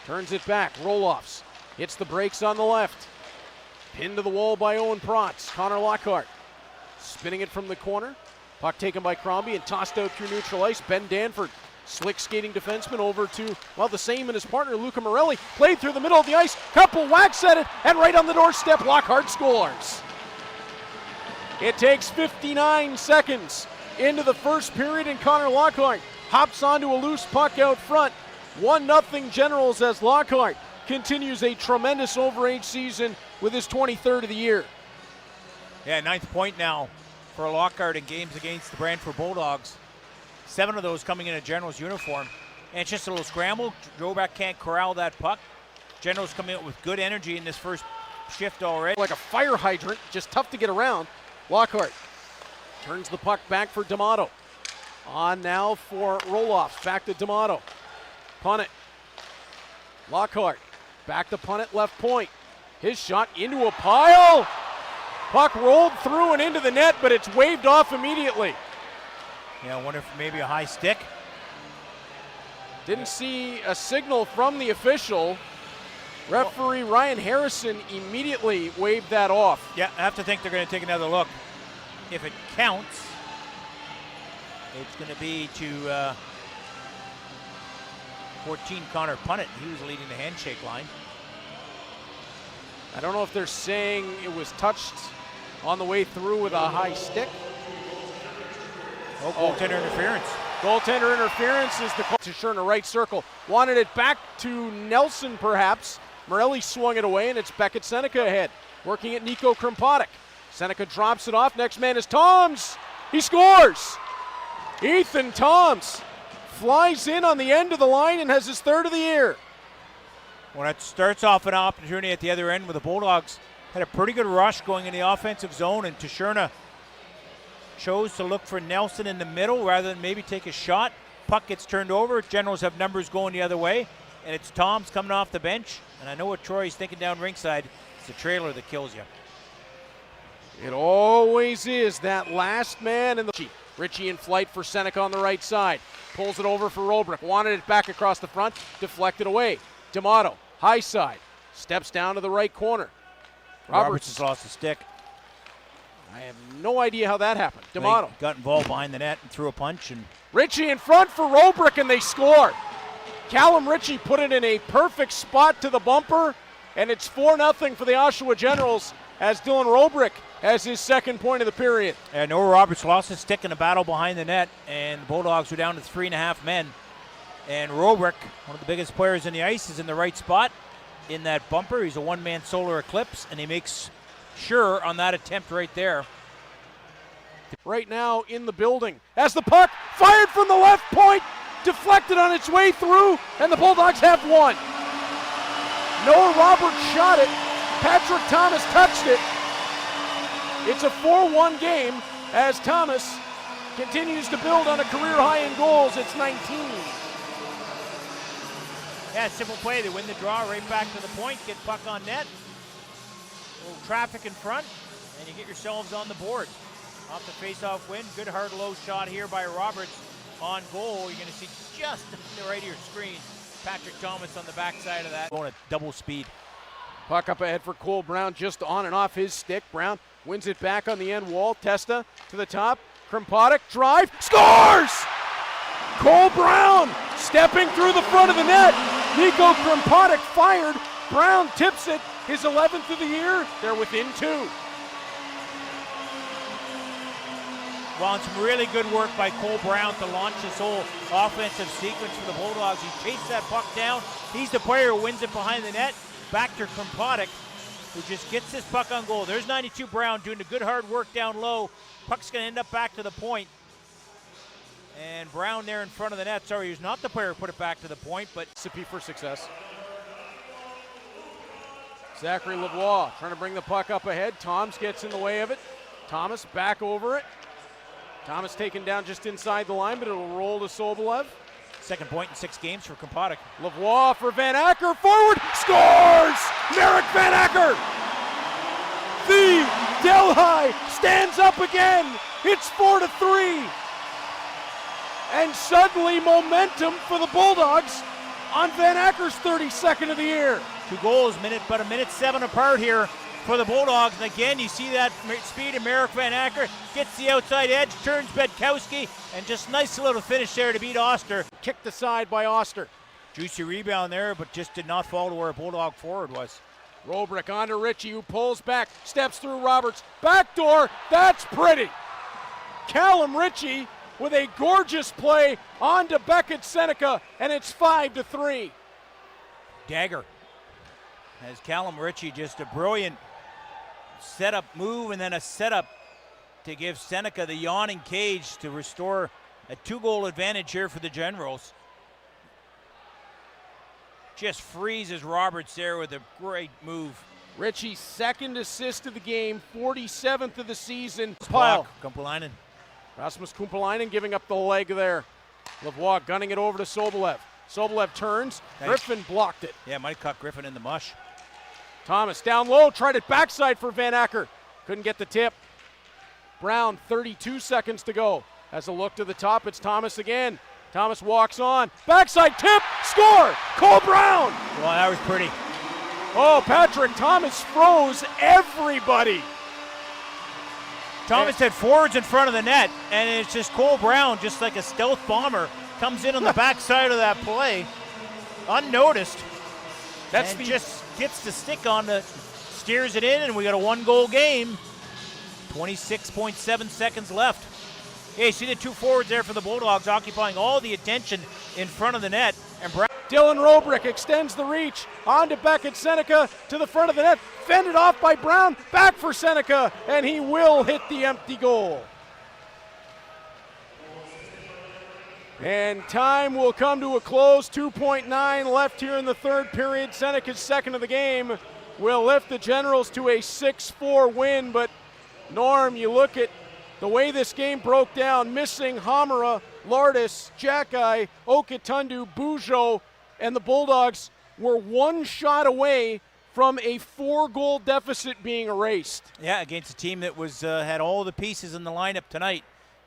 Turns it back, roll-offs. Hits the brakes on the left. Pinned to the wall by Owen Protz. Connor Lockhart spinning it from the corner. Puck taken by Crombie and tossed out through neutral ice. Ben Danford, slick skating defenseman, over to, well, the same and his partner, Luca Morelli. Played through the middle of the ice. Couple whacks at it, and right on the doorstep, Lockhart scores. It takes 59 seconds into the first period, and Connor Lockhart hops onto a loose puck out front. 1-0 Generals as Lockhart continues a tremendous overage season with his 23rd of the year. Yeah, 9th point now for Lockhart in games against the Brantford Bulldogs. 7 of those coming in a Generals uniform. And it's just a little scramble. Droback can't corral that puck. Generals coming out with good energy in this first shift already. Like a fire hydrant, just tough to get around. Lockhart turns the puck back for D'Amato. On now for roll-offs. Back to D'Amato. Punnett. Lockhart back to Punnett, left point. His shot into a pile. Puck rolled through and into the net, but it's waved off immediately. Yeah, I wonder if maybe a high stick. Didn't see a signal from the official. Referee Ryan Harrison immediately waved that off. Yeah, I have to think they're going to take another look. If it counts, it's going to be to 14 Connor Punnett. He was leading the handshake line. I don't know if they're saying it was touched on the way through with a high stick. Oh, goaltender interference. Goaltender interference is the call to Sherner, right circle. Wanted it back to Nelson perhaps. Morelli swung it away, and it's Beckett Seneca ahead. Working at Nico Krimpatic. Seneca drops it off. Next man is Toms. He scores. Ethan Toms flies in on the end of the line and has his 3rd of the year. Well, it starts off an opportunity at the other end where the Bulldogs had a pretty good rush going in the offensive zone, and Tisherna chose to look for Nelson in the middle rather than maybe take a shot. Puck gets turned over. Generals have numbers going the other way, and it's Toms coming off the bench. And I know what Troy's thinking down ringside. It's the trailer that kills you. It always is that last man in the... Ritchie in flight for Seneca on the right side. Pulls it over for Robrick. Wanted it back across the front. Deflected away. D'Amato, high side. Steps down to the right corner. Roberts has lost a stick. I have no idea how that happened. D'Amato got involved behind the net and threw a punch. And Ritchie in front for Robrick, and they score. Callum Ritchie put it in a perfect spot to the bumper, and it's 4-0 for the Oshawa Generals as Dylan Robrick has his 2nd point of the period. And Noah Roberts lost his stick in a battle behind the net, and the Bulldogs were down to 3.5 men. And Robrick, one of the biggest players in the ice, is in the right spot in that bumper. He's a one-man solar eclipse, and he makes sure on that attempt right there. Right now in the building as the puck fired from the left point, deflected on its way through, and the Bulldogs have won. Noah Roberts shot it. Patrick Thomas touched it. It's a 4-1 game as Thomas continues to build on a career high in goals. It's 19. Yeah, simple play. They win the draw right back to the point, get puck on net. A little traffic in front, and you get yourselves on the board. Off the face-off win. Good hard low shot here by Roberts on goal. You're going to see just to the right of your screen Patrick Thomas on the backside of that. Going at double speed. Puck up ahead for Cole Brown, just on and off his stick. Brown wins it back on the end wall. Testa to the top. Krimpatic drive. Scores! Cole Brown stepping through the front of the net. Nico Krimpatic fired. Brown tips it. His 11th of the year. They're within 2. Well, it's some really good work by Cole Brown to launch this whole offensive sequence for the Bulldogs. He chased that puck down. He's the player who wins it behind the net. Back to Krimpatic, who just gets this puck on goal. There's 92 Brown doing the good hard work down low. Puck's going to end up back to the point. And Brown there in front of the net. Sorry, he's not the player who put it back to the point, but recipe for success. Zachary Lavoie trying to bring the puck up ahead. Toms gets in the way of it. Thomas back over it. Thomas taken down just inside the line, but it'll roll to Sobolev. 2nd point in 6 games for Krimpatic. Lavoie for Van Acker, forward, scores! Merrick Van Acker! The Delhi stands up again. It's 4-3. And suddenly momentum for the Bulldogs on Van Acker's 32nd of the year. 2 goals, about a minute 7 apart here for the Bulldogs. And again, you see that speed of Merrick Van Acker. Gets the outside edge, turns Bedkowski, and just nice little finish there to beat Oster. Kicked aside by Oster. Juicy rebound there, but just did not fall to where a Bulldog forward was. Robrick on to Ritchie, who pulls back, steps through Roberts. Backdoor, that's pretty. Callum Ritchie with a gorgeous play on to Beckett Seneca, and it's 5-3. Dagger. As Callum Ritchie, just a brilliant setup move and then a setup to give Seneca the yawning cage to restore a 2-goal advantage here for the Generals. Just freezes Roberts there with a great move. Ritchie's second assist of the game, 47th of the season. Pile. Kumpulainen. Rasmus Kumpulainen giving up the leg there. Lavoie gunning it over to Sobolev. Sobolev turns. Nice. Griffin blocked it. Yeah, might have caught Griffin in the mush. Thomas down low, tried it backside for Van Acker. Couldn't get the tip. Brown, 32 seconds to go. As a look to the top, it's Thomas again. Thomas walks on. Backside tip, score! Cole Brown! Well, that was pretty. Oh, Patrick Thomas froze everybody. Thomas had forwards in front of the net, and it's just Cole Brown, just like a stealth bomber, comes in on the backside of that play, unnoticed. Just gets the stick on the, steers it in, and we got a 1-goal game. 26.7 seconds left. Yeah, you see the 2 forwards there for the Bulldogs occupying all the attention in front of the net. And Dylan Robrick extends the reach on to Beckett Seneca to the front of the net. Fended off by Brown. Back for Seneca, and he will hit the empty goal. And time will come to a close. 2.9 left here in the third period. Seneca's second of the game will lift the Generals to a 6-4 win. But Norm, you look at the way this game broke down, missing Hamara, Lardis, Jacki, Okatundu, Bujo, and the Bulldogs were 1 shot away from a 4-goal deficit being erased. Yeah, against a team that was had all the pieces in the lineup tonight.